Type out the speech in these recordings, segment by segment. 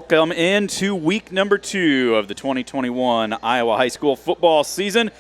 welcome into week number 2 of the 2021 Iowa High School football season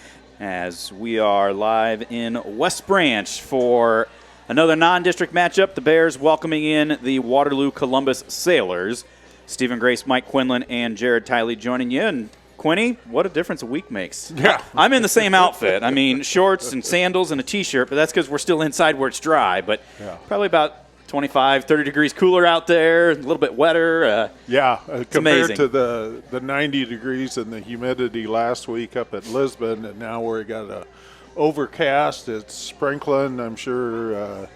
as we are live in West Branch for another non-district matchup. The Bears welcoming in the Waterloo Columbus Sailors. Stephen Grace, Mike Quinlan, and Jared Tiley joining you. And Quinny, what a difference a week makes. Yeah. I'm in the same outfit. I mean, shorts and sandals and a T-shirt, but that's because we're still inside where it's dry. But probably about 25, 30 degrees cooler out there, a little bit wetter. Compared amazing. to the 90 degrees and the humidity last week up at Lisbon, and now we got a overcast. It's sprinkling. I'm sure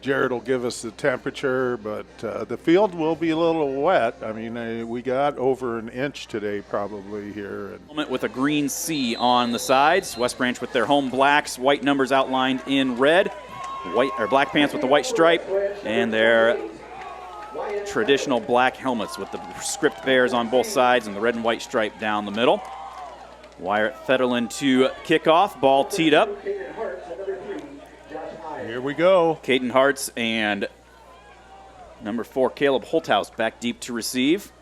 Jared will give us the temperature, but the field will be a little wet. I mean, we got over an inch today probably here. With a green C on the sides. West Branch with their home blacks, white numbers outlined in red. Black pants with the white stripe, and their traditional black helmets with the script Bears on both sides and the red and white stripe down the middle. Wyatt Federland to kickoff. Ball teed up. Here we go. Caden Hartz and number 4, Caleb Holthouse, back deep to receive.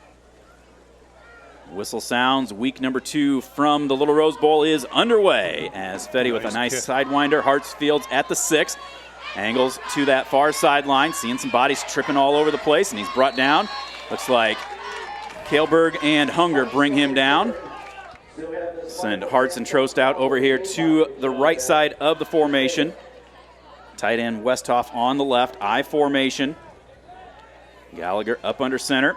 Whistle sounds. Week number 2 from the Little Rose Bowl is underway as Fetty with a nice sidewinder. Hartz fields at the 6. Angles to that far sideline. Seeing some bodies tripping all over the place, and he's brought down. Looks like Kaelberg and Hunger bring him down. Send Hartz and Trost out over here to the right side of the formation. Tight end Westhoff on the left, I formation. Gallagher up under center.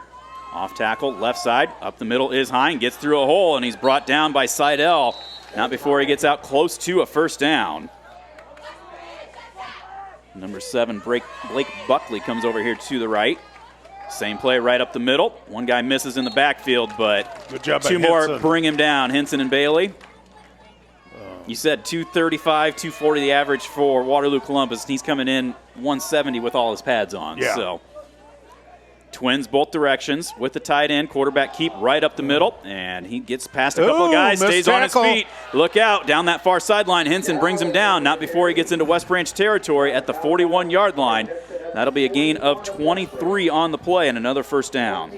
Off tackle, left side. Up the middle is Hine. Gets through a hole, and he's brought down by Seidel. Not before he gets out close to a first down. Number 7, Blake Buckley comes over here to the right. Same play right up the middle. One guy misses in the backfield, but good job 2 more bring him down. Henson and Bailey. You said 235, 240 the average for Waterloo Columbus. He's coming in 170 with all his pads on. Yeah. So Twins both directions with the tight end. Quarterback keep right up the middle, and he gets past a couple of guys, stays on his feet. Look out, down that far sideline. Henson brings him down, not before he gets into West Branch territory at the 41-yard line. That'll be a gain of 23 on the play and another first down.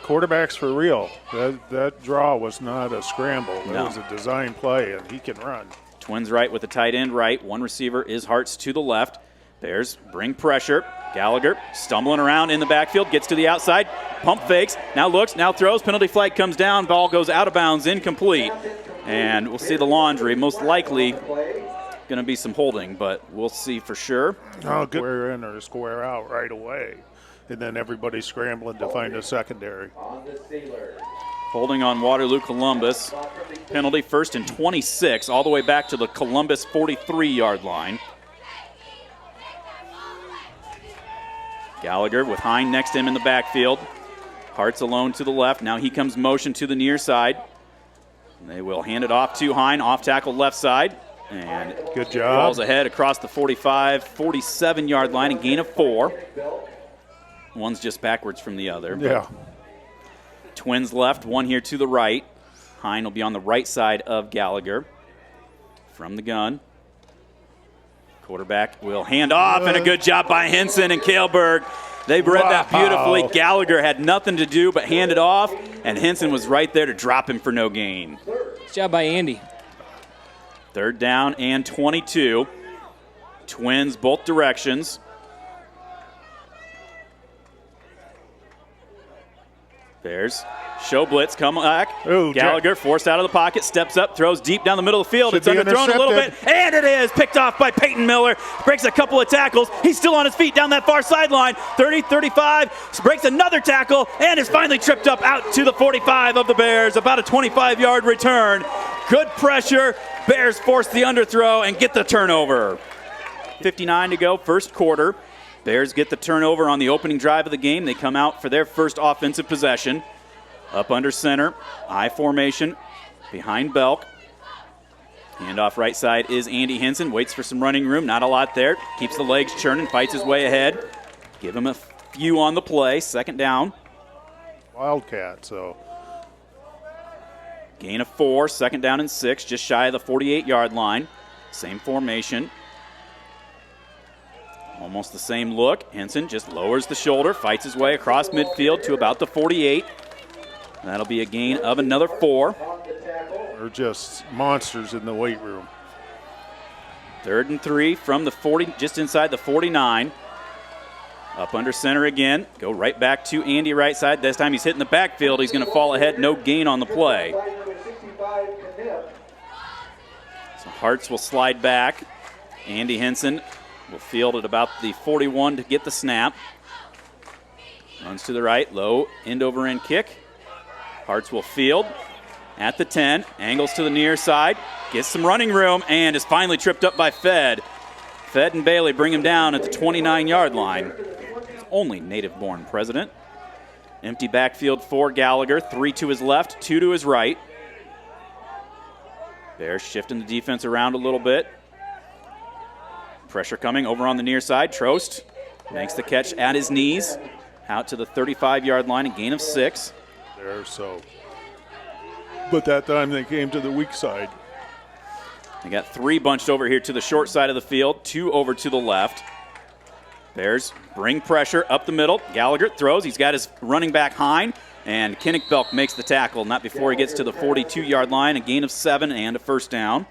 Quarterback's for real. That draw was not a scramble. It was a design play, and he can run. Twins right with the tight end right. One receiver is Hartz to the left. Bears bring pressure. Gallagher stumbling around in the backfield, gets to the outside, pump fakes, now looks, now throws, penalty flag comes down, ball goes out of bounds, incomplete. And we'll see the laundry. Most likely going to be some holding, but we'll see for sure. Oh, good. Square in or square out right away. And then everybody's scrambling to find a secondary. Holding on Waterloo Columbus. Penalty 1st and 26, all the way back to the Columbus 43-yard line. Gallagher with Hine next to him in the backfield. Hartz alone to the left. Now he comes motion to the near side. They will hand it off to Hine, off tackle left side. And good job. Falls ahead across the 45, 47-yard line, and gain of 4. One's just backwards from the other. Yeah. Twins left, one here to the right. Hine will be on the right side of Gallagher. From the gun. Quarterback will hand off, and a good job by Henson and Kaelberg. They read that beautifully. Gallagher had nothing to do but hand it off, and Henson was right there to drop him for no gain. Good job by Andy. 3rd down and 22. Twins both directions. Bears show blitz, come back. Ooh, Gallagher forced out of the pocket, steps up, throws deep down the middle of the field. It's underthrown a little bit, and it is picked off by Peyton Miller. Breaks a couple of tackles. He's still on his feet down that far sideline. 30, 35, breaks another tackle, and is finally tripped up out to the 45 of the Bears. About a 25-yard return. Good pressure. Bears force the underthrow and get the turnover. 59 to go, first quarter. Bears get the turnover on the opening drive of the game. They come out for their first offensive possession. Up under center, I formation, behind Belk. Handoff right side is Andy Henson. Waits for some running room, not a lot there. Keeps the legs churning, fights his way ahead. Give him a few on the play, 2nd down. Wildcat, so. Gain of 4, 2nd down and 6, just shy of the 48-yard line. Same formation. Almost the same look. Henson just lowers the shoulder, fights his way across midfield to about the 48. That'll be a gain of another 4. They're just monsters in the weight room. 3rd and 3 from the 40, just inside the 49. Up under center again. Go right back to Andy right side. This time he's hitting the backfield. He's going to fall ahead. No gain on the play. So Hartz will slide back. Andy Henson will field at about the 41 to get the snap. Runs to the right. Low end over end kick. Hartz will field at the 10. Angles to the near side. Gets some running room and is finally tripped up by Fed. Fed and Bailey bring him down at the 29-yard line. His only native-born president. Empty backfield for Gallagher. 3 to his left, 2 to his right. Bears shifting the defense around a little bit. Pressure coming over on the near side. Trost makes the catch at his knees. Out to the 35-yard line, a gain of 6. There, so. But that time they came to the weak side. They got 3 bunched over here to the short side of the field, 2 over to the left. Bears bring pressure up the middle. Gallagher throws. He's got his running back Hine, and Kinnick-Belk makes the tackle. Not before he gets to the 42-yard line, a gain of 7 and a first down.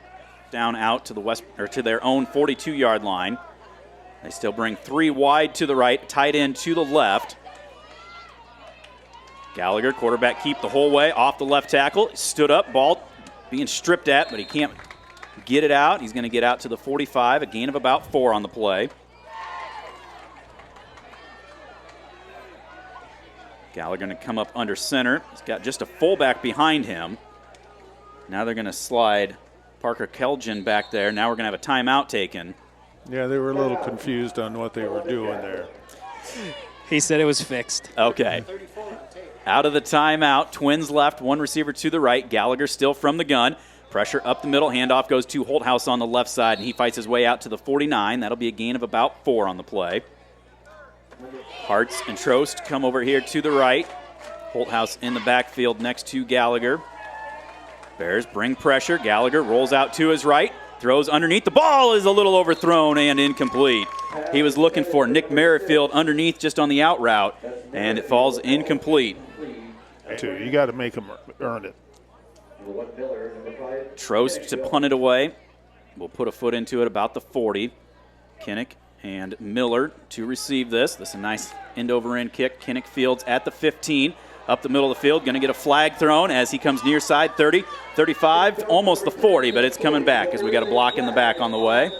Down out to the west or to their own 42-yard line. They still bring 3 wide to the right, tight end to the left. Gallagher, quarterback keep the whole way off the left tackle. Stood up, ball being stripped at, but he can't get it out. He's going to get out to the 45, a gain of about 4 on the play. Gallagher going to come up under center. He's got just a fullback behind him. Now they're going to slide Parker Kelgin back there. Now we're going to have a timeout taken. Yeah, they were a little confused on what they were doing there. He said it was fixed. Okay. Out of the timeout, Twins left, 1 receiver to the right. Gallagher still from the gun. Pressure up the middle. Handoff goes to Holthouse on the left side, and he fights his way out to the 49. That'll be a gain of about 4 on the play. Hartz and Trost come over here to the right. Holthouse in the backfield next to Gallagher. Bears bring pressure. Gallagher rolls out to his right. Throws underneath. The ball is a little overthrown and incomplete. He was looking for Nick Merrifield underneath just on the out route, and it falls incomplete. You got to make him earn it. Trost to punt it away. We'll put a foot into it about the 40. Kinnick and Miller to receive this. This is a nice end-over-end kick. Kinnick fields at the 15. Up the middle of the field, going to get a flag thrown as he comes near side, 30, 35, almost the 40, but it's coming back as we got a block in the back on the way.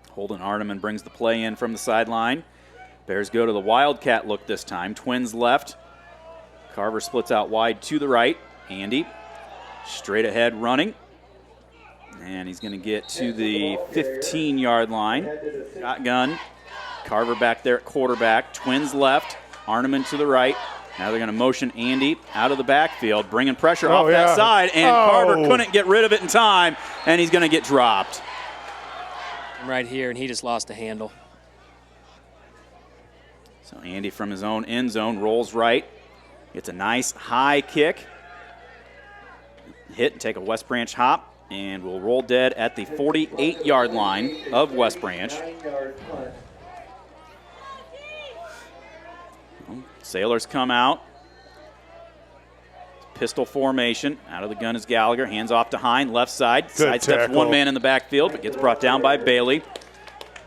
Holden Arneman brings the play in from the sideline. Bears go to the Wildcat look this time. Twins left. Carver splits out wide to the right. Andy straight ahead running. And he's going to get to the 15-yard line. Shotgun. Carver back there at quarterback. Twins left. Arneman to the right. Now they're going to motion Andy out of the backfield, bringing pressure off that side, and Carver couldn't get rid of it in time, and he's going to get dropped. Right here, and he just lost a handle. So Andy from his own end zone rolls right. Gets a nice high kick. Hit and take a West Branch hop, and will roll dead at the 48-yard line of West Branch. Sailors come out. Pistol formation. Out of the gun is Gallagher. Hands off to Hine. Left side. Sidesteps one man in the backfield, but gets brought down by Bailey.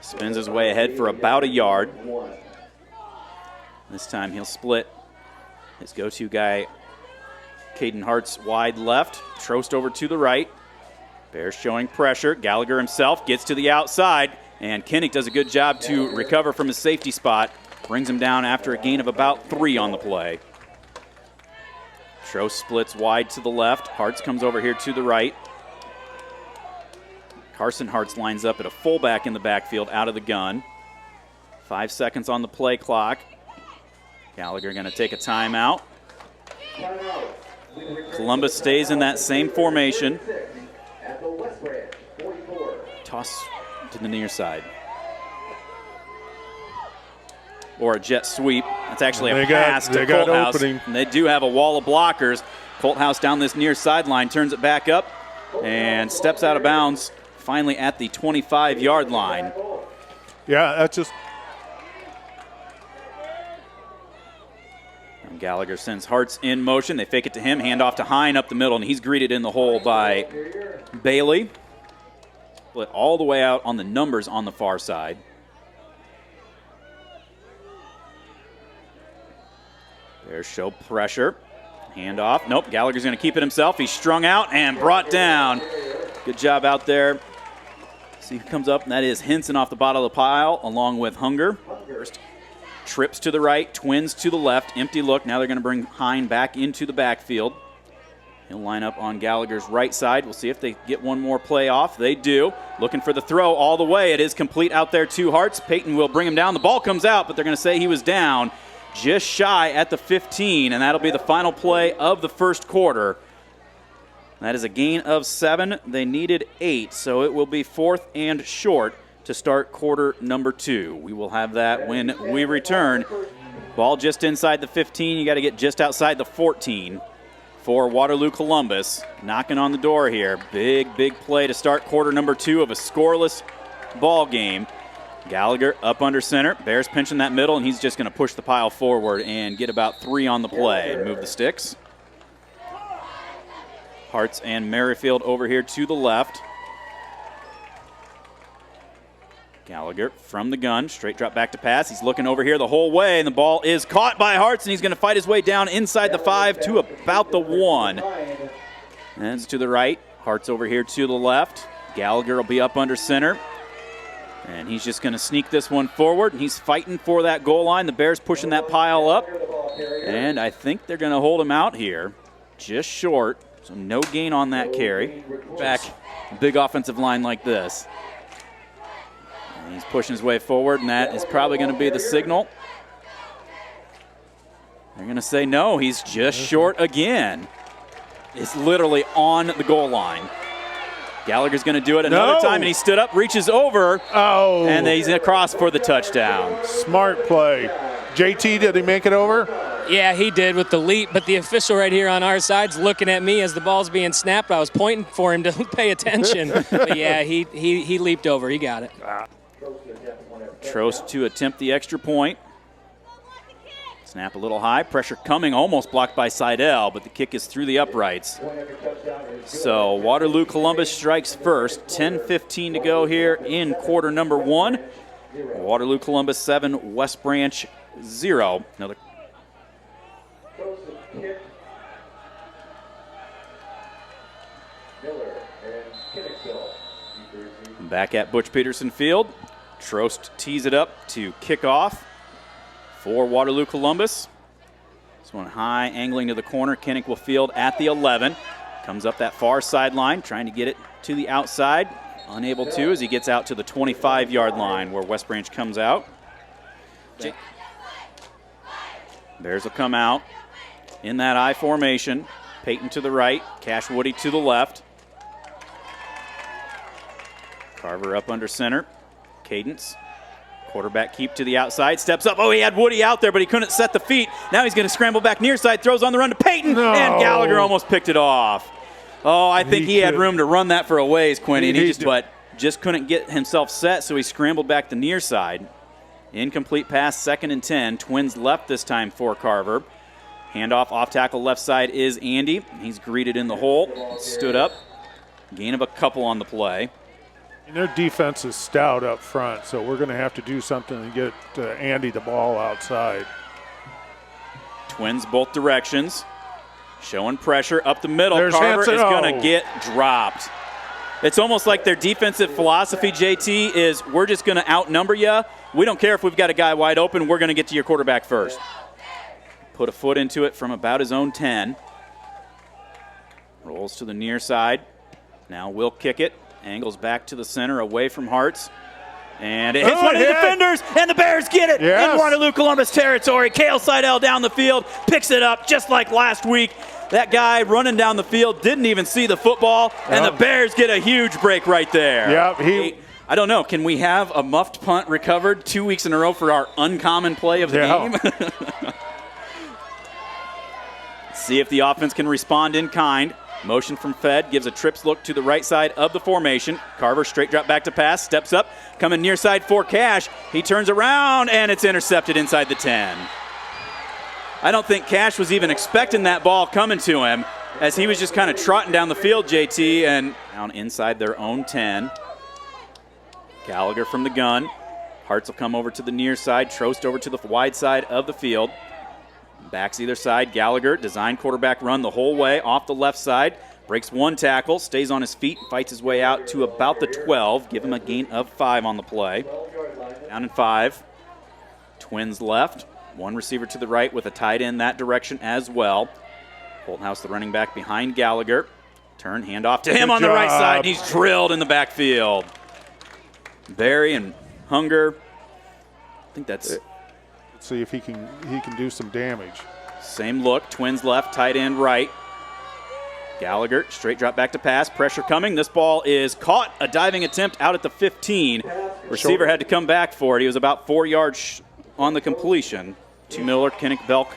Spins his way ahead for about a yard. This time he'll split his go-to guy, Caden Hartz, wide left. Trost over to the right. Bears showing pressure. Gallagher himself gets to the outside, and Kinnick does a good job to recover from his safety spot. Brings him down after a gain of about 3 on the play. Trost splits wide to the left. Hartz comes over here to the right. Carson Hartz lines up at a fullback in the backfield out of the gun. 5 seconds on the play clock. Gallagher going to take a timeout. Columbus stays in that same formation. Toss to the near side. Or a jet sweep. That's actually a pass to Colthouse. And they do have a wall of blockers. Colthouse down this near sideline, turns it back up, and steps out of bounds finally at the 25-yard line. Yeah, that's just. And Gallagher sends Hartz in motion. They fake it to him, hand off to Hine up the middle, and he's greeted in the hole by Bailey. Split all the way out on the numbers on the far side. There's show pressure. Hand off. Nope, Gallagher's going to keep it himself. He's strung out and brought down. Good job out there. See who comes up, and that is Henson off the bottom of the pile, along with Hunger. First trips to the right, Twins to the left. Empty look. Now they're going to bring Hine back into the backfield. He'll line up on Gallagher's right side. We'll see if they get one more play off. They do. Looking for the throw all the way. It is complete out there to Hartz. Peyton will bring him down. The ball comes out, but they're going to say he was down just shy at the 15, and that'll be the final play of the first quarter. That is a gain of 7. They needed 8, so it will be 4th and short to start quarter number 2. We will have that when we return. Ball just inside the 15. You got to get just outside the 14 for Waterloo Columbus. Knocking on the door here. Big, big play to start quarter number 2 of a scoreless ball game. Gallagher up under center. Bears pinching that middle, and he's just going to push the pile forward and get about 3 on the play and move the sticks. Hartz and Merrifield over here to the left. Gallagher from the gun, straight drop back to pass. He's looking over here the whole way, and the ball is caught by Hartz, and he's going to fight his way down inside the 5 to about the 1. And it's to the right. Hartz over here to the left. Gallagher will be up under center. And he's just going to sneak this one forward, and he's fighting for that goal line. The Bears pushing that pile up, and I think they're going to hold him out here. Just short, so no gain on that carry. Back, big offensive line like this. And he's pushing his way forward, and that is probably going to be the signal. They're going to say no, he's just short again. It's literally on the goal line. Gallagher's going to do it another time, and he stood up, reaches over, and he's across for the touchdown. Smart play. JT, did he make it over? Yeah, he did with the leap, but the official right here on our side's looking at me as the ball's being snapped. I was pointing for him to pay attention. But yeah, he leaped over. He got it. Trost to attempt the extra point. Snap a little high. Pressure coming, almost blocked by Seidel, but the kick is through the uprights. So Waterloo Columbus strikes first. 10:15 to go here in quarter number 1. Waterloo Columbus 7, West Branch 0. Another. Back at Butch Peterson Field. Trost tees it up to kick off for Waterloo Columbus. This one high, angling to the corner. Kinnick will field at the 11. Comes up that far sideline, trying to get it to the outside. Unable to as he gets out to the 25-yard line where West Branch comes out. Bears will come out in that I formation. Peyton to the right, Cash Woody to the left. Carver up under center. Cadence. Quarterback keep to the outside, steps up. Oh, he had Woody out there, but he couldn't set the feet. Now he's going to scramble back near side, throws on the run to Peyton, and Gallagher almost picked it off. Oh, I think he had room to run that for a ways, Quinny, and he just couldn't get himself set, so he scrambled back the near side. Incomplete pass, 2nd and 10. Twins left this time for Carver. Handoff off tackle left side is Andy. He's greeted in the hole, stood up. Gain of a couple on the play. And their defense is stout up front, so we're going to have to do something to get Andy the ball outside. Twins both directions. Showing pressure up the middle. There's Carver Hanson. is going to get dropped. It's almost like their defensive philosophy, JT, is we're just going to outnumber you. We don't care if we've got a guy wide open. We're going to get to your quarterback first. Put a foot into it from about his own 10. Rolls to the near side. Now will kick it. Angles back to the center, away from Hartz. And it hits one of the defenders, and the Bears get it in Waterloo Columbus territory. Cale Seidel down the field, picks it up just like last week. That guy running down the field didn't even see the football, and the Bears get a huge break right there. Yep, I don't know. Can we have a muffed punt recovered 2 weeks in a row for our uncommon play of the game? See if the offense can respond in kind. Motion from Fed, gives a trips look to the right side of the formation. Carver straight drop back to pass, steps up, coming near side for Cash. He turns around, and it's intercepted inside the 10. I don't think Cash was even expecting that ball coming to him, as he was just kind of trotting down the field, JT, and down inside their own 10. Gallagher from the gun. Hartz will come over to the near side, Trost over to the wide side of the field. Backs either side. Gallagher, design quarterback run the whole way off the left side. Breaks one tackle, stays on his feet, fights his way out to about the 12. Give him a gain of 5 on the play. Down in 5. Twins left. One receiver to the right with a tight end that direction as well. Holthouse, the running back behind Gallagher. Turn, handoff to him on the right side, and he's drilled in the backfield. Barry and Hunger. I think that's... Let's see if he can do some damage. Same look, Twins left, tight end right. Gallagher, straight drop back to pass, pressure coming. This ball is caught, a diving attempt out at the 15. Receiver had to come back for it. He was about 4 yards on the completion. To Miller, Kinnick, Belk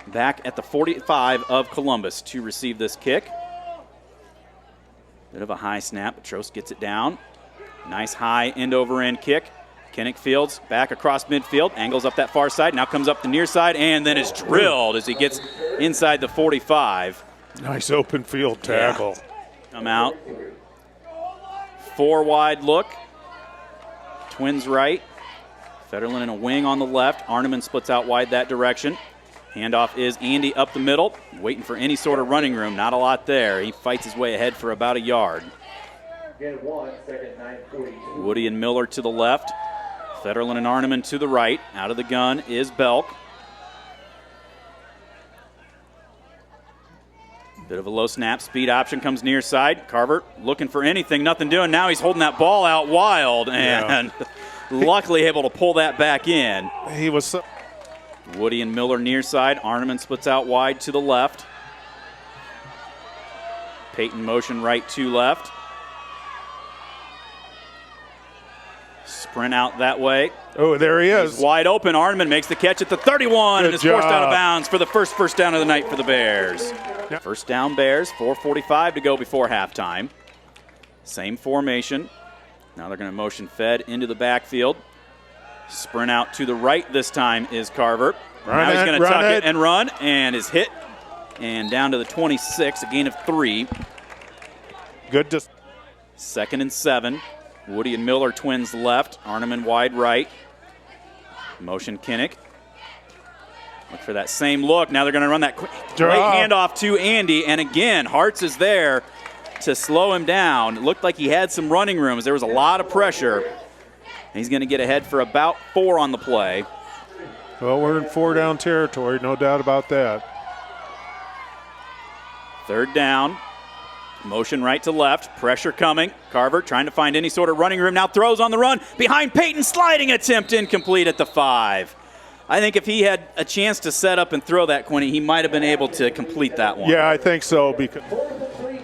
back at the 45 of Columbus to receive this kick. Bit of a high snap, but Trost gets it down. Nice high end over end kick. Kinnick fields back across midfield, angles up that far side, now comes up the near side, and then is drilled as he gets inside the 45. Nice open field tackle. Yeah. Come out. 4 wide look. Twins right. Federland in a wing on the left. Arneman splits out wide that direction. Handoff is Andy up the middle, waiting for any sort of running room. Not a lot there. He fights his way ahead for about a yard. Woody and Miller to the left. Federland and Arneman to the right. Out of the gun is Belk. Bit of a low snap. Speed option comes near side. Carver looking for anything. Nothing doing. Now he's holding that ball out wild and luckily able to pull that back in. He was... Woody and Miller near side. Arneman splits out wide to the left. Peyton motion right to left. Sprint out that way. Oh, there he is. He's wide open. Arneman makes the catch at the 31 and is forced out of bounds for the first down of the night for the Bears. Yep. First down Bears, 4:45 to go before halftime. Same formation. Now they're going to motion Fed into the backfield. Sprint out to the right this time is Carver. Now he's going to tuck it and run, and is hit. And down to the 26, a gain of 3. Good. 2nd and 7. Woody and Miller, Twins left. Arneman wide right. Motion Kinnick. Look for that same look. Now they're going to run that great handoff to Andy. And again, Hartz is there to slow him down. It looked like he had some running room. There was a lot of pressure. He's going to get ahead for about 4 on the play. Well, we're in 4-down territory, no doubt about that. 3rd down. Motion right to left. Pressure coming. Carver trying to find any sort of running room. Now throws on the run. Behind Peyton. Sliding attempt incomplete at the 5. I think if he had a chance to set up and throw that, Quinny, he might have been able to complete that one. Yeah, I think so. Because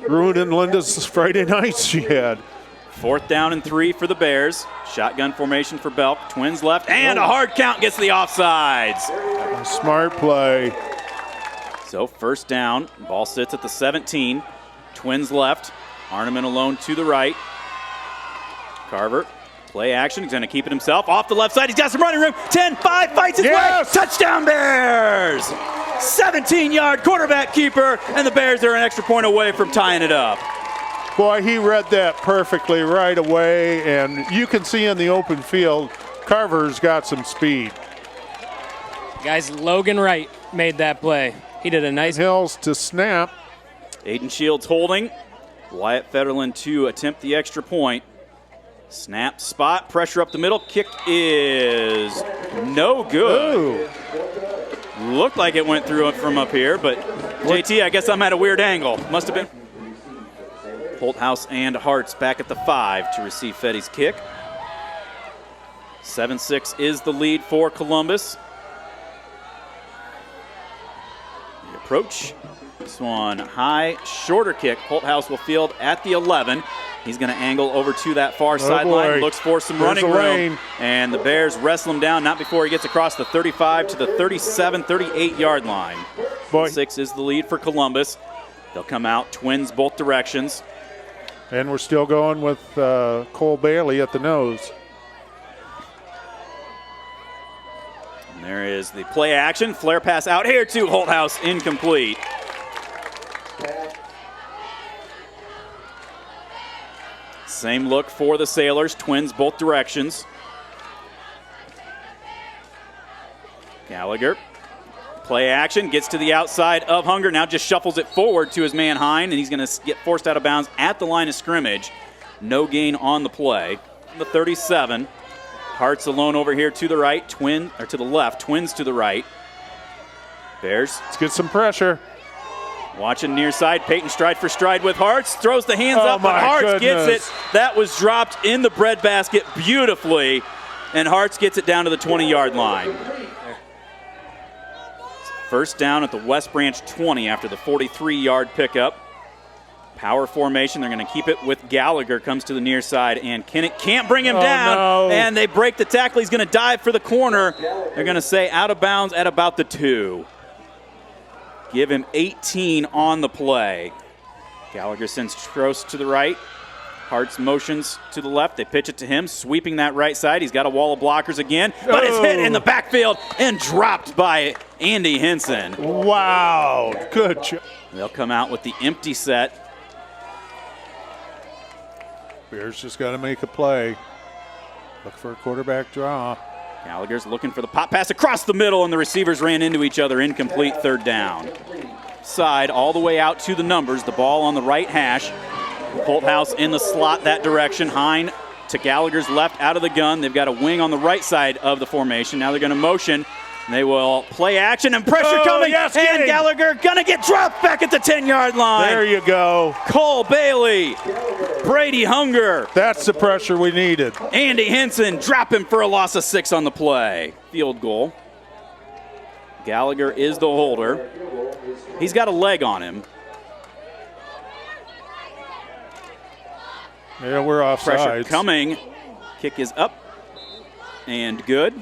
ruining Linda's Friday nights she had. 4th down and 3 for the Bears. Shotgun formation for Belk. Twins left. And a hard count gets the offsides. Smart play. So 1st down. Ball sits at the 17. Twins left. Arneman alone to the right. Carver, play action. He's going to keep it himself. Off the left side. He's got some running room. 10-5, fights his way. Touchdown Bears! 17-yard quarterback keeper, and the Bears are an extra point away from tying it up. Boy, he read that perfectly right away, and you can see in the open field, Carver's got some speed. Guys, Logan Wright made that play. He did a nice... Hills to snap. Aiden Shields holding. Wyatt Federland to attempt the extra point. Snap, spot, pressure up the middle. Kick is no good. Ooh. Looked like it went through from up here, but JT, I guess I'm at a weird angle. Must have been. Holthouse and Hartz back at the 5 to receive Fetty's kick. 7-6 is the lead for Columbus. The approach. This one high, shorter kick. Holthouse will field at the 11. He's going to angle over to that far sideline. Looks for some running room. And the Bears wrestle him down, not before he gets across the 35 to the 37, 38-yard line. 6 is the lead for Columbus. They'll come out, twins both directions. And we're still going with Cole Bailey at the nose. And there is the play action. Flare pass out here to Holthouse, incomplete. Same look for the Sailors, twins both directions. Gallagher, play action, gets to the outside of Hunger, now just shuffles it forward to his man Hine, and he's going to get forced out of bounds at the line of scrimmage. No gain on the play. The 37. Hart's alone over here to the right, to the left, twins to the right. Bears. Let's get some pressure. Watching near side, Peyton stride for stride with Hartz, throws the hands up, but Hartz gets it. That was dropped in the breadbasket beautifully, and Hartz gets it down to the 20-yard line. First down at the West Branch 20 after the 43-yard pickup. Power formation, they're going to keep it with Gallagher, comes to the near side, and Kinnick can't bring him down, no. And they break the tackle. He's going to dive for the corner. They're going to say out of bounds at about the 2. Give him 18 on the play. Gallagher sends Trost to the right. Hart's motions to the left. They pitch it to him, sweeping that right side. He's got a wall of blockers again, but it's hit in the backfield and dropped by Andy Henson. Wow, good job. They'll come out with the empty set. Bears just got to make a play. Look for a quarterback draw. Gallagher's looking for the pop pass across the middle, and the receivers ran into each other. Incomplete, third down. Side all the way out to the numbers. The ball on the right hash. Holthouse in the slot that direction. Hine to Gallagher's left out of the gun. They've got a wing on the right side of the formation. Now they're going to motion. They will play action and pressure coming. Yes, and Gallagher going to get dropped back at the 10-yard line. There you go. Cole Bailey, Brady Hunger. That's the pressure we needed. Andy Henson drop him for a loss of 6 on the play. Field goal. Gallagher is the holder. He's got a leg on him. Yeah, we're offsides. Pressure coming. Kick is up and good.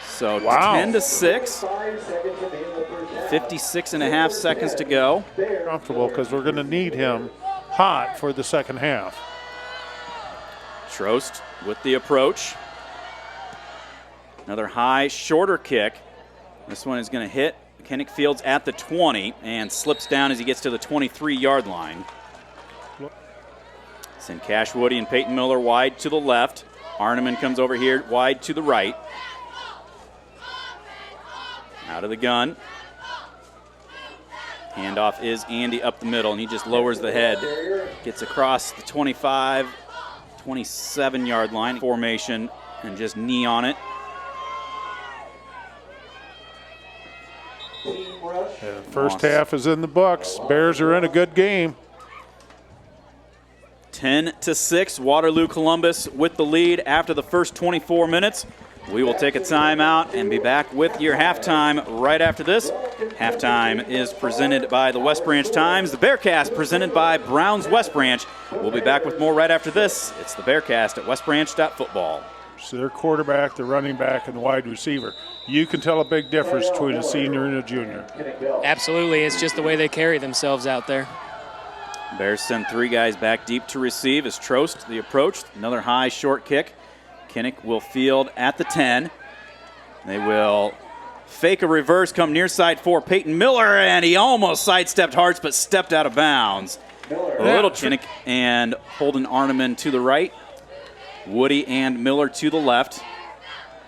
So 10-6. 56 and a half seconds to go. Comfortable because we're going to need him hot for the second half. Trost with the approach. Another high, shorter kick. This one is going to hit Kennick Fields at the 20 and slips down as he gets to the 23-yard line. Send Cash Woody and Peyton Miller wide to the left. Arneman comes over here wide to the right. Out of the gun. Handoff is Andy up the middle, and he just lowers the head. Gets across the 25, 27-yard line formation and just knee on it. And first half is in the books. Bears are in a good game. 10-6, Waterloo Columbus with the lead after the first 24 minutes. We will take a timeout and be back with your halftime right after this. Halftime is presented by the West Branch Times. The Bearcast presented by Browns West Branch. We'll be back with more right after this. It's the Bearcast at westbranch.football. So their quarterback, the running back, and the wide receiver. You can tell a big difference between a senior and a junior. Absolutely. It's just the way they carry themselves out there. Bears send 3 guys back deep to receive as Trost, the approach. Another high, short kick. Kinnick will field at the 10. They will fake a reverse, come near side for Peyton Miller, and he almost sidestepped Hartz, but stepped out of bounds. A little Kinnick and Holden Arneman to the right. Woody and Miller to the left.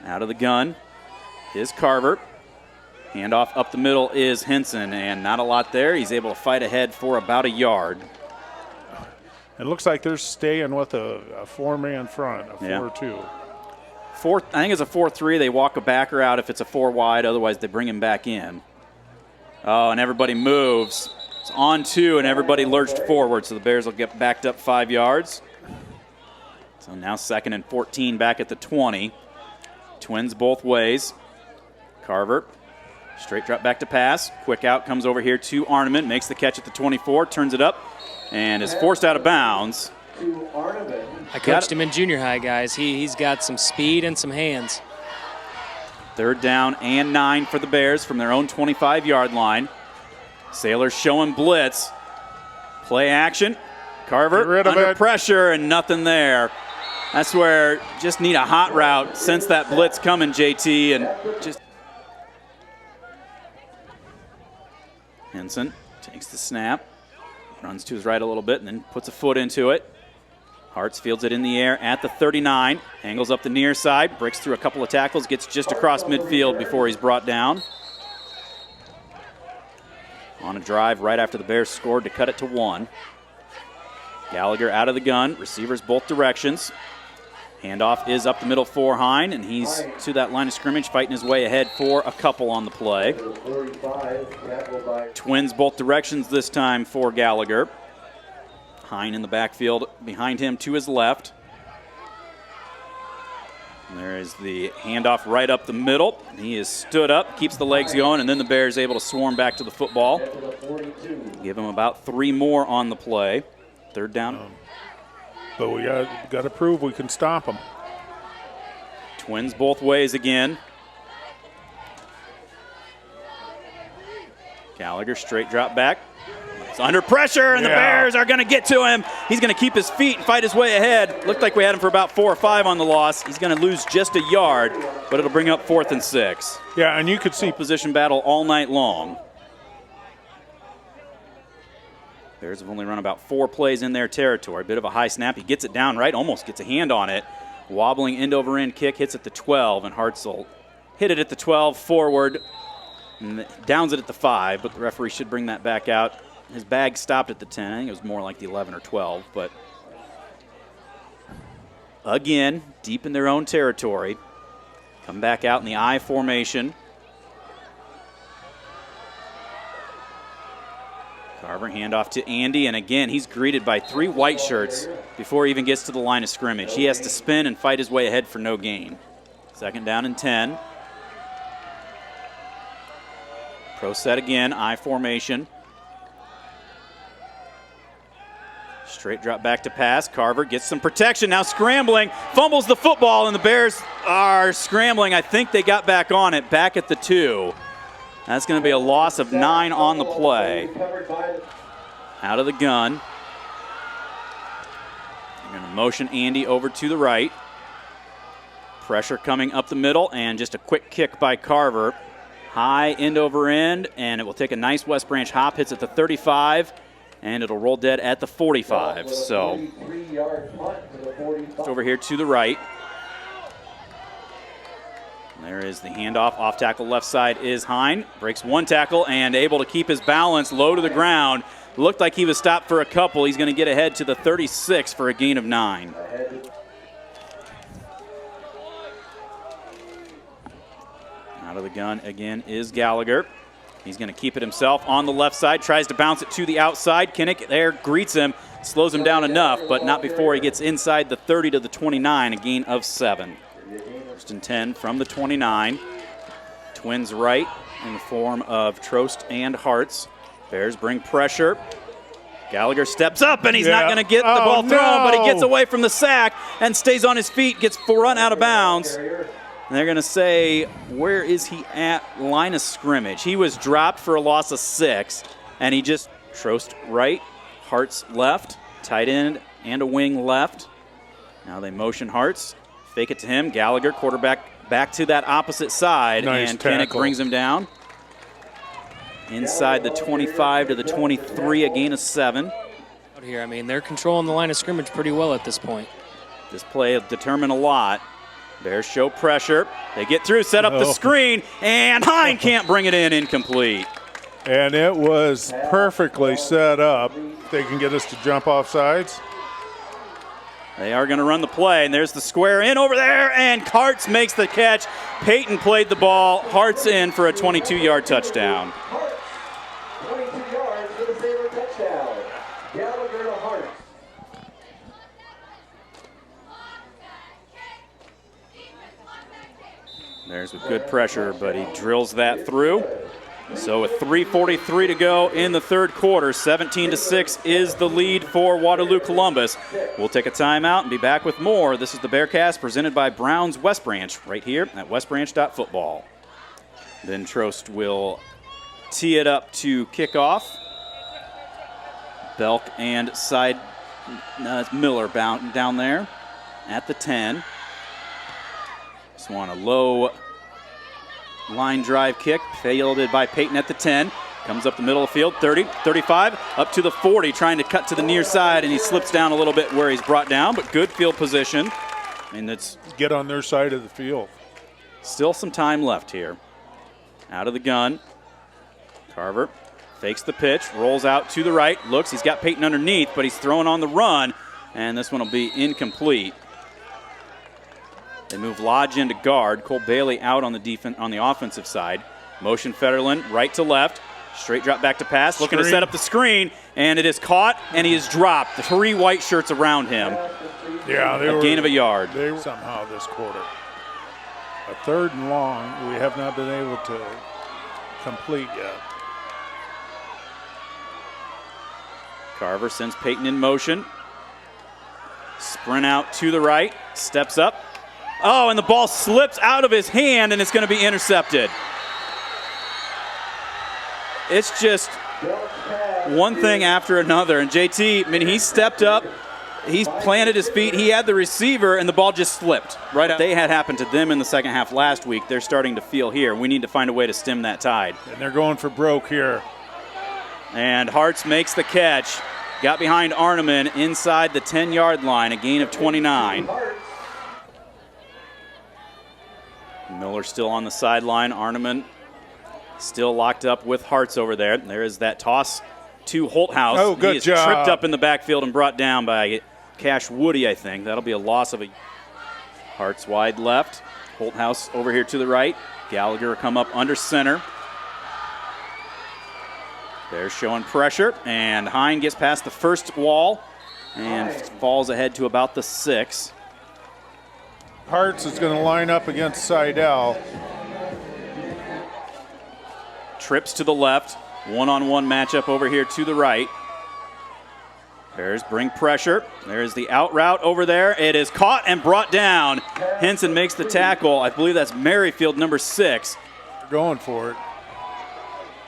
Out of the gun is Carver. Handoff up the middle is Henson, and not a lot there. He's able to fight ahead for about a yard. It looks like they're staying with a 4-man front, a 4-2. I think it's a 4-3. They walk a backer out if it's a 4 wide. Otherwise, they bring him back in. Oh, and everybody moves. It's on 2, and everybody lurched forward, so the Bears will get backed up 5 yards. So now 2nd and 14 back at the 20. Twins both ways. Carver, straight drop back to pass. Quick out, comes over here to Arneman, makes the catch at the 24, turns it up, and is forced out of bounds. I coached him in junior high, guys. He's got some speed and some hands. 3rd down and 9 for the Bears from their own 25-yard line. Sailors showing blitz. Play action. Carver under pressure and nothing there. That's where just need a hot route. Sense that blitz coming, JT, and just. Henson takes the snap, runs to his right a little bit, and then puts a foot into it. Hartz fields it in the air at the 39, angles up the near side, breaks through a couple of tackles, gets just across midfield before he's brought down. On a drive right after the Bears scored to cut it to 1. Gallagher out of the gun, receivers both directions. Handoff is up the middle for Hine, and he's to that line of scrimmage, fighting his way ahead for a couple on the play. Twins both directions this time for Gallagher. Hine in the backfield behind him to his left. And there is the handoff right up the middle. He is stood up, keeps the legs going, and then the Bears able to swarm back to the football. Give him about 3 more on the play. 3rd down. But we got to prove we can stop them. Twins both ways again. Gallagher straight drop back. It's under pressure, and the Bears are going to get to him. He's going to keep his feet and fight his way ahead. Looked like we had him for about 4 or 5 on the loss. He's going to lose just a yard, but it'll bring up 4th and 6. Yeah, and you could see position battle all night long. Bears have only run about 4 plays in their territory. Bit of a high snap. He gets it down right, almost gets a hand on it. Wobbling end-over-end kick, hits at the 12, and Hartzell hit it at the 12, forward, and downs it at the 5, but the referee should bring that back out. His bag stopped at the 10. I think it was more like the 11 or 12, but again, deep in their own territory. Come back out in the I formation. Carver handoff to Andy, and again, he's greeted by 3 white shirts before he even gets to the line of scrimmage. He has to spin and fight his way ahead for no gain. 2nd down and 10. Pro set again, I formation. Straight drop back to pass. Carver gets some protection, now scrambling, fumbles the football, and the Bears are scrambling. I think they got back on it, back at the 2. That's going to be a loss of 9 on the play. Out of the gun. They're going to motion Andy over to the right. Pressure coming up the middle, and just a quick kick by Carver. High end over end, and it will take a nice West Branch hop, hits at the 35, and it'll roll dead at the 45. So it's over here to the right. There is the handoff. Off tackle left side is Hine. Breaks 1 tackle and able to keep his balance low to the ground. Looked like he was stopped for a couple. He's going to get ahead to the 36 for a gain of 9. Out of the gun again is Gallagher. He's going to keep it himself on the left side. Tries to bounce it to the outside. Kinnick there greets him. Slows him down enough, but not before he gets inside the 30 to the 29. A gain of 7. 1st and 10 from the 29. Twins right in the form of Trost and Hartz. Bears bring pressure. Gallagher steps up, and he's not going to get the ball thrown, but he gets away from the sack and stays on his feet, gets run out of bounds. And they're going to say, where is he at line of scrimmage? He was dropped for a loss of 6, and he just Trost right, Hartz left, tight end and a wing left. Now they motion Hartz. Fake it to him. Gallagher, quarterback, back to that opposite side. Nice and tackle. Kinnick brings him down. Inside the 25 to the 23, a gain of 7. Out here, I mean, they're controlling the line of scrimmage pretty well at this point. This play will determine a lot. Bears show pressure. They get through, set up the screen, and Hine can't bring it in, incomplete. And it was perfectly set up. They can get us to jump off sides. They are going to run the play, and there's the square in over there, and Hartz makes the catch. Peyton played the ball. Hartz in for a 22-yard touchdown. 22 yards for the Sailor touchdown. Gallagher to Hartz. There's with good pressure, but he drills that through. So with 3:43 to go in the 3rd quarter, 17-6 is the lead for Waterloo Columbus. We'll take a timeout and be back with more. This is the Bearcast presented by Browns West Branch right here at westbranch.football. Then Trost will tee it up to kick off. Belk and side, it's Miller bound down there at the 10. Just want a low line drive kick, fielded by Payton at the 10. Comes up the middle of the field, 30, 35, up to the 40, trying to cut to the near side, and he slips down a little bit where he's brought down, but good field position. And it's get on their side of the field. Still some time left here. Out of the gun. Carver fakes the pitch, rolls out to the right, looks, he's got Payton underneath, but he's throwing on the run, and this one will be incomplete. They move Lodge into guard. Cole Bailey out on the offensive side. Motion Federland right to left. Straight drop back to pass, looking to set up the screen, and it is caught, and he is dropped. The 3 white shirts around him. Yeah, a gain of a yard. They were somehow this quarter. A 3rd and long, we have not been able to complete yet. Carver sends Payton in motion. Sprint out to the right, steps up. Oh, and the ball slips out of his hand, and it's going to be intercepted. It's just one thing after another. And JT, I mean, he stepped up. He's planted his feet. He had the receiver, and the ball just slipped right out. They had happened to them in the second half last week. They're starting to feel here. We need to find a way to stem that tide. And they're going for broke here. And Hartz makes the catch. Got behind Arneman inside the 10-yard line, a gain of 29. Miller still on the sideline. Arneman still locked up with Hartz over there. There is that toss to Holthouse. Oh, good job. He is tripped up in the backfield and brought down by Cash Woody, I think. That'll be a loss of a Hartz wide left. Holthouse over here to the right. Gallagher come up under center. They're showing pressure, and Hine gets past the first wall and falls ahead to about the 6. Hartz is going to line up against Seidel. Trips to the left. One-on-one matchup over here to the right. Bears bring pressure. There's the out route over there. It is caught and brought down. Henson makes the tackle. I believe that's Merrifield, number 6. They're going for it.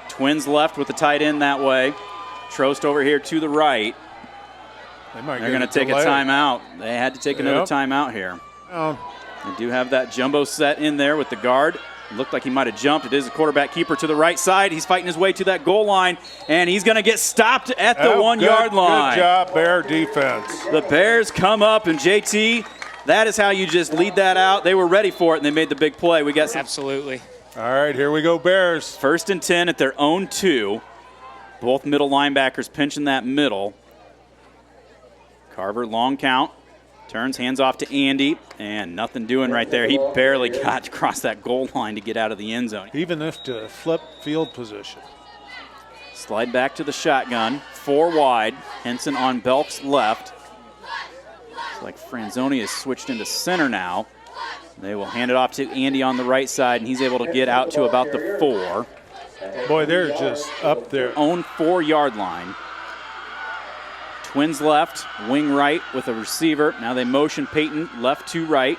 Twins left with the tight end that way. Trost over here to the right. They're going to take a timeout. They had to take another timeout here. They do have that jumbo set in there with the guard. Looked like he might have jumped. It is a quarterback keeper to the right side. He's fighting his way to that goal line, and he's going to get stopped at the 1-yard line. Good job, Bear defense. The Bears come up, and JT, that is how you just lead that out. They were ready for it, and they made the big play. We got some. Absolutely. All right, here we go, Bears. 1st and 10 at their own 2. Both middle linebackers pinching that middle. Carver, long count. Turns, hands off to Andy, and nothing doing right there. He barely got across that goal line to get out of the end zone. Even if to flip field position. Slide back to the shotgun, 4 wide. Henson on Belk's left. It's like Franzoni has switched into center now. They will hand it off to Andy on the right side, and he's able to get out to about the 4. Boy, they're just up there. Own 4-yard line. Twins left, wing right with a receiver. Now they motion Payton left to right.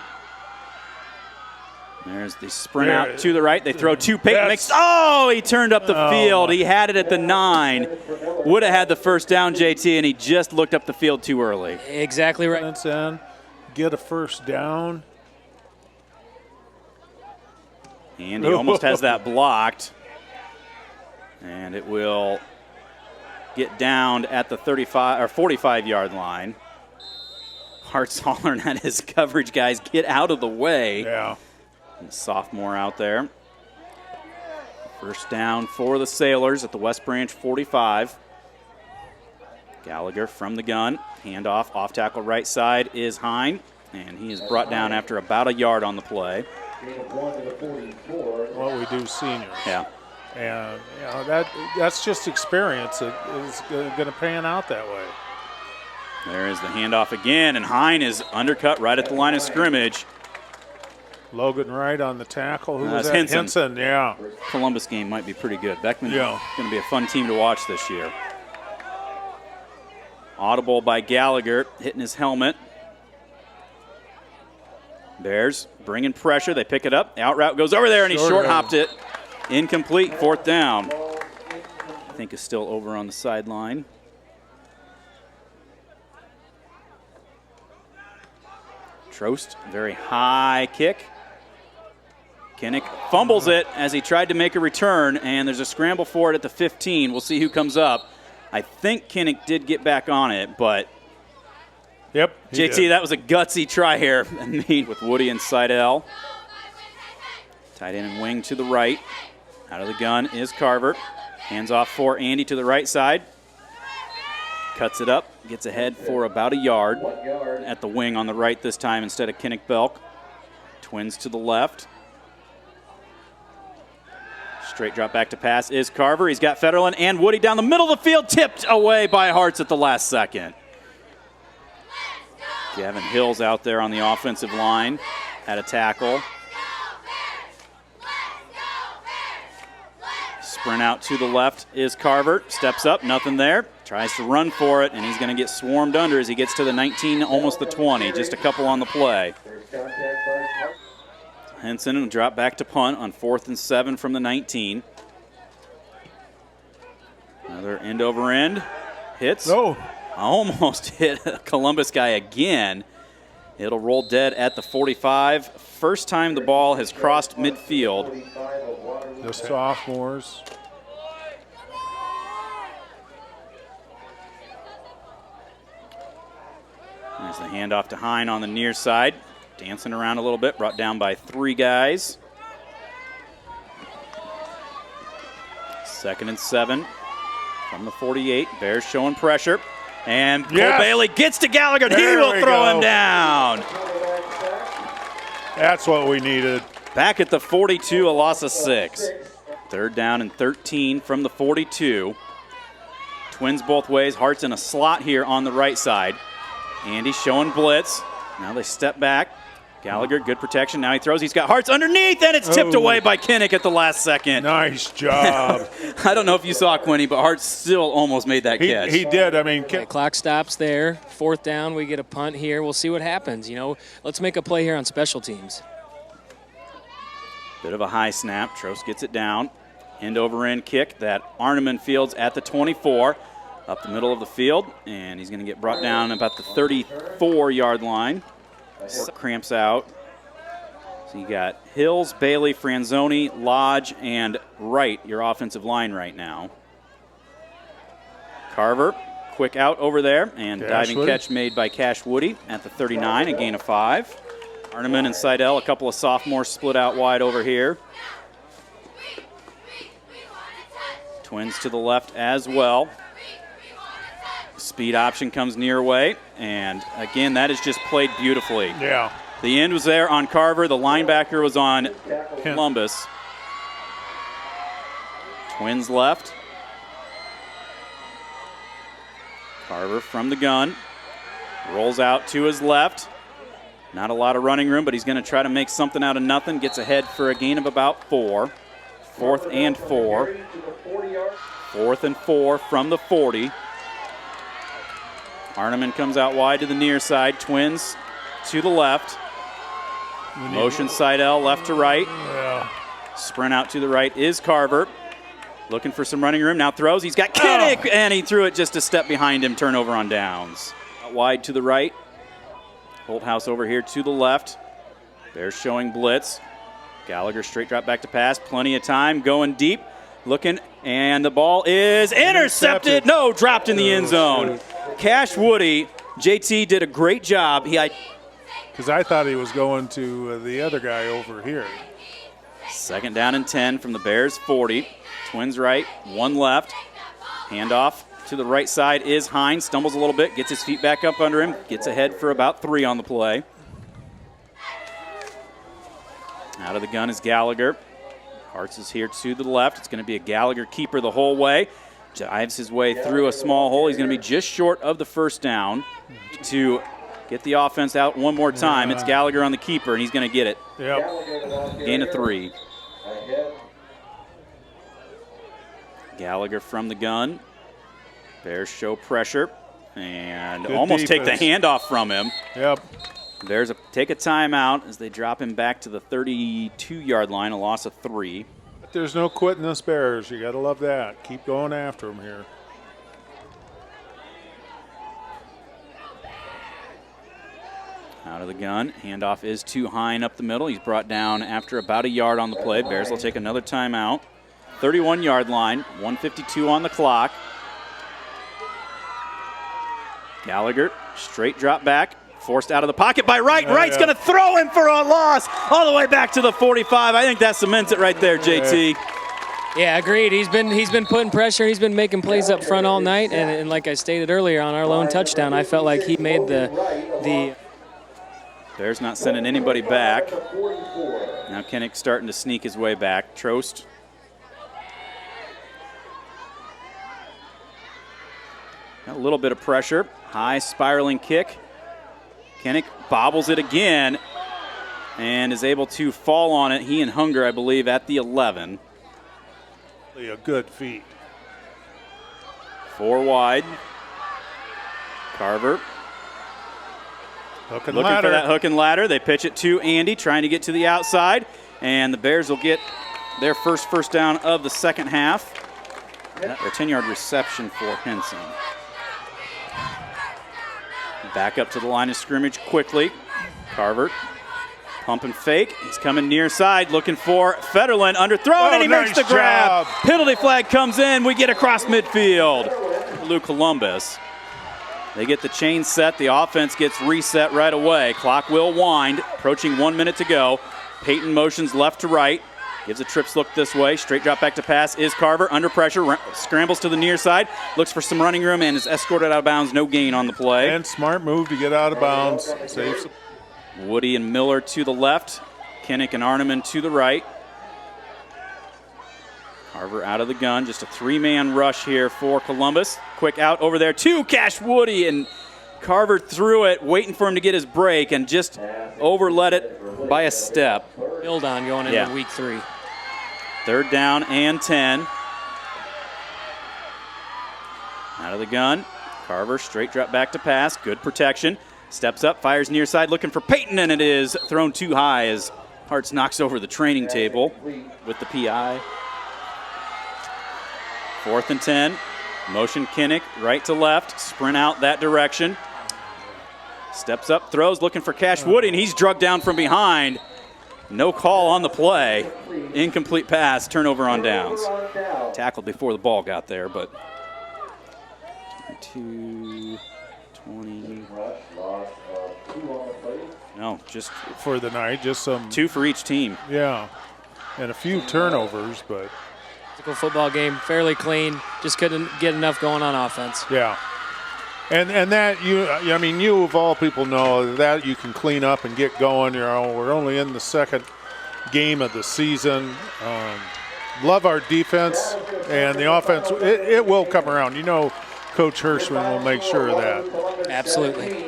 There's the sprint out to the right. They throw to Payton. He turned up the field. He had it at the 9. Would have had the first down, JT, and he just looked up the field too early. Exactly right. Get a first down. And he almost has that blocked. And it will get down at the 35 or 45-yard line. Hart's hollering at his coverage guys, get out of the way. Yeah. And the sophomore out there. First down for the Sailors at the West Branch 45. Gallagher from the gun. Handoff, off tackle right side is Hine. And he is brought down after about a yard on the play. What we do seniors. Yeah. And that's just experience. It is going to pan out that way. There is the handoff again, and Hine is undercut right at the line of scrimmage. Logan Wright on the tackle. Who was that? Henson. Yeah. Columbus game might be pretty good. Beckman going to be a fun team to watch this year. Audible by Gallagher, hitting his helmet. Bears bringing pressure. They pick it up. The out route goes over there, and he short-hopped it. Incomplete, 4th down. I think is still over on the sideline. Trost, very high kick. Kinnick fumbles it as he tried to make a return, and there's a scramble for it at the 15. We'll see who comes up. I think Kinnick did get back on it, but Yep. JT, that was a gutsy try here. I mean, with Woody and Seidel. Tight end and wing to the right. Out of the gun is Carver. Hands off for Andy to the right side. Cuts it up, gets ahead for about a yard at the wing on the right this time instead of Kinnick Belk. Twins to the left. Straight drop back to pass is Carver. He's got Federland and Woody down the middle of the field, tipped away by Hartz at the last second. Gavin Hill's out there on the offensive line at a tackle. Sprint out to the left is Carver. Steps up, nothing there. Tries to run for it, and he's going to get swarmed under as he gets to the 19, almost the 20. Just a couple on the play. Henson will drop back to punt on 4th and 7 from the 19. Another end over end. Hits. Oh. Almost hit a Columbus guy again. It'll roll dead at the 45. First time the ball has crossed midfield. The sophomores. There's the handoff to Hine on the near side. Dancing around a little bit, brought down by 3 guys. 2nd and 7 from the 48. Bears showing pressure. And Cole Bailey gets to Gallagher. He will throw him down. That's what we needed. Back at the 42, a loss of 6. 3rd down and 13 from the 42. Twins both ways. Hart's in a slot here on the right side. Andy showing blitz. Now they step back. Gallagher, good protection. Now he throws. He's got Hartz underneath, and it's tipped away by Kinnick at the last second. Nice job. I don't know if you saw Quinny, but Hartz still almost made that catch. He did. I mean, Clock stops there. 4th down. We get a punt here. We'll see what happens. You know, let's make a play here on special teams. Bit of a high snap. Trost gets it down. End over end kick that Arneman fields at the 24. Up the middle of the field, and he's going to get brought down about the 34-yard line. Cramps out. So you got Hills, Bailey, Franzoni, Lodge, and Wright, your offensive line right now. Carver, quick out over there, and diving catch made by Cash Woody at the 39, a gain of 5. Arneman and Seidel, a couple of sophomores split out wide over here. Twins to the left as well. Speed option comes near way, and again, that is just played beautifully. Yeah. The end was there on Carver. The linebacker was on Columbus. Twins left. Carver from the gun. Rolls out to his left. Not a lot of running room, but he's going to try to make something out of nothing. Gets ahead for a gain of about 4. 4th and 4. 4th and 4 from the 40. Arneman comes out wide to the near side. Twins to the left. Motion Seidel left to right. Sprint out to the right is Carver. Looking for some running room. Now throws. He's got Kinnick, and he threw it just a step behind him. Turnover on downs. Out wide to the right. Holthouse over here to the left. Bears showing blitz. Gallagher straight drop back to pass. Plenty of time. Going deep. Looking, and the ball is intercepted. No, dropped in the end zone. Cash Woody, JT did a great job. Because I thought he was going to the other guy over here. 2nd down and 10 from the Bears 40. Twins right, 1 left. Handoff to the right side is Hines. Stumbles a little bit, gets his feet back up under him, gets ahead for about 3 on the play. Out of the gun is Gallagher. Hartz is here to the left. It's going to be a Gallagher keeper the whole way. Dives his way through a small hole. He's going to be just short of the 1st down to get the offense out one more time. It's Gallagher on the keeper, and he's going to get it. Yep. Gain of 3. Gallagher from the gun. Bears show pressure and almost take the handoff from him. Yep. Bears take a timeout as they drop him back to the 32-yard line, a loss of 3. But there's no quitting this Bears. You got to love that. Keep going after them here. Out of the gun. Handoff is too high and up the middle. He's brought down after about a yard on the play. Bears will take another timeout. 31-yard line. 1:52 on the clock. Gallagher, straight drop back. Forced out of the pocket by Wright. Wright's going to throw him for a loss all the way back to the 45. I think that cements it right there, JT. Yeah, agreed. He's been putting pressure. He's been making plays up front all night. And like I stated earlier on our lone touchdown, I felt like he made the Bears not sending anybody back. Now Kinnick starting to sneak his way back. Trost. Got a little bit of pressure. High spiraling kick. Kinnick bobbles it again and is able to fall on it. He and Hunger, I believe, at the 11. A good feat. 4 wide. Carver. Hook and Looking ladder. for that hook and ladder. They pitch it to Andy, trying to get to the outside. And the Bears will get their first down of the second half. A 10-yard reception for Henson. Back up to the line of scrimmage quickly. Carver, pump and fake. He's coming near side, looking for Federland. Underthrown, and he makes the grab. Penalty flag comes in. We get across midfield. Lou Columbus. They get the chain set. The offense gets reset right away. Clock will wind. Approaching 1 minute to go. Peyton motions left to right. Gives a trips look this way. Straight drop back to pass is Carver. Under pressure. Scrambles to the near side. Looks for some running room and is escorted out of bounds. No gain on the play. And smart move to get out of bounds. Saves. Woody and Miller to the left. Kinnick and Arneman to the right. Carver out of the gun. Just a 3-man rush here for Columbus. Quick out over there to Cash Woody, and Carver threw it, waiting for him to get his break, and just overlet it by a step. build on going into week 3. 3rd down and 10. Out of the gun. Carver straight drop back to pass. Good protection. Steps up, fires near side, looking for Peyton, and it is thrown too high as Hartz knocks over the training table with the PI. 4th and 10. Motion Kinnick, right to left. Sprint out that direction. Steps up, throws, looking for Cash Woody, and he's drugged down from behind. No call on the play. Incomplete pass, turnover on downs. Tackled before the ball got there, but 22, 20. No, just for the night, just some 2 for each team. Yeah, and a few turnovers, but physical football game, fairly clean. Just couldn't get enough going on offense. Yeah, and that I mean, you of all people know that you can clean up and get going. You know, we're only in the 2nd game of the season. Love our defense and the offense. It will come around. You know, Coach Hirschman will make sure of that. Absolutely.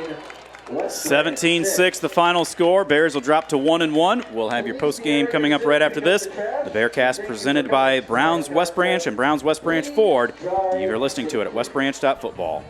17-6 the final score. Bears will drop to 1-1. We'll have your post game coming up right after this. The Bearcast presented by Browns West Branch and Browns West Branch Ford. You're listening to it at westbranch.football.